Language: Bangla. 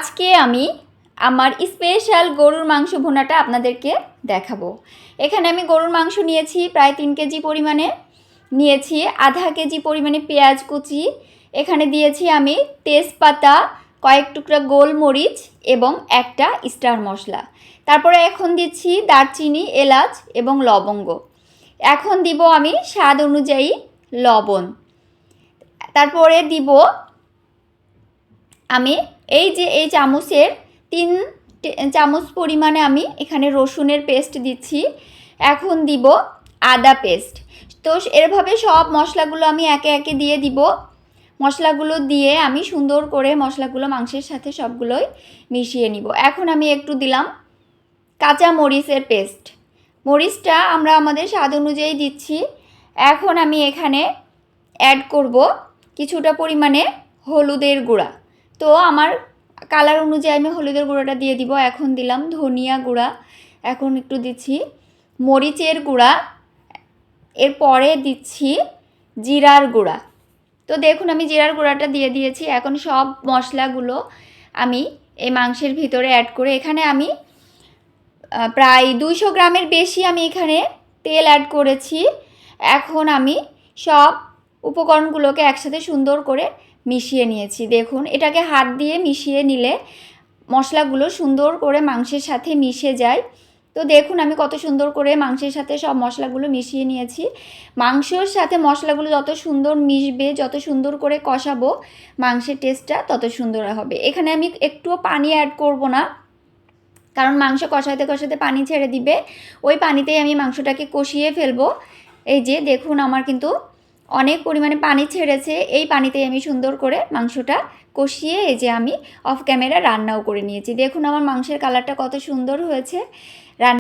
আজকে আমি আমার স্পেশাল গরুর মাংস ভুনাটা আপনাদেরকে দেখাবো। এখানে আমি গরুর মাংস নিয়েছি প্রায় 3 কেজি পরিমাণে, নিয়েছি আধা কেজি পরিমাণে পেঁয়াজ কুচি, এখানে দিয়েছি আমি তেজপাতা, কয়েক টুকরা গোলমরিচ এবং একটা স্টার মশলা। তারপরে এখন দিচ্ছি দারচিনি, এলাচ এবং লবঙ্গ। এখন দিব আমি স্বাদ অনুযায়ী লবণ। তারপরে দিব আমি এই চামচের 3 চামচ পরিমাণে আমি এখানে রসুনের পেস্ট দিচ্ছি। এখন দিব আদা পেস্ট। তো এভাবে সব মশলাগুলো আমি একে একে দিয়ে দিব। মশলাগুলো দিয়ে আমি সুন্দর করে মশলাগুলো মাংসের সাথে সবগুলোই মিশিয়ে নিব। এখন আমি একটু দিলাম কাঁচা মরিচের পেস্ট। মরিচটা আমরা আমাদের স্বাদ অনুযায়ী দিচ্ছি। এখন আমি এখানে অ্যাড করব কিছুটা পরিমাণে হলুদের গুঁড়া। তো আমার কালার অনুযায়ী আমি হলুদের গুঁড়োটা দিয়ে দিব। এখন দিলাম ধনিয়া গুঁড়া, এখন একটু দিচ্ছি মরিচের গুঁড়া, এরপরে দিচ্ছি জিরার গুঁড়া। তো দেখুন আমি জিরার গুঁড়াটা দিয়ে দিয়েছি। এখন সব মশলাগুলো আমি এই মাংসের ভিতরে অ্যাড করে এখানে আমি প্রায় 200 গ্রামের বেশি আমি এখানে তেল অ্যাড করেছি। এখন আমি সব উপকরণগুলোকে একসাথে সুন্দর করে মিশিয়ে নিয়েছি। দেখুন এটাকে হাত দিয়ে মিশিয়ে নিলে মশলাগুলো সুন্দর করে মাংসের সাথে মিশে যায়। তো দেখুন আমি কত সুন্দর করে মাংসের সাথে সব মশলাগুলো মিশিয়ে নিয়েছি। মাংসের সাথে মশলাগুলো যত সুন্দর মিশবে, যত সুন্দর করে কষাবো, মাংসের টেস্টটা তত সুন্দর হবে। এখানে আমি একটুও পানি অ্যাড করব না, কারণ মাংস কষাতে কষাতে পানি ছেড়ে দিবে। ওই পানিতেই আমি মাংসটাকে কষিয়ে ফেলবো। এই যে দেখুন আমার কিন্তু অনেক পরিমাণে পানি ছেড়েছে। এই পানিতেই আমি সুন্দর করে মাংসটা কষিয়ে এই যে আমি অফ ক্যামেরা রান্নাও করে নিয়েছি। দেখুন আমার মাংসের কালারটা কত সুন্দর হয়েছে।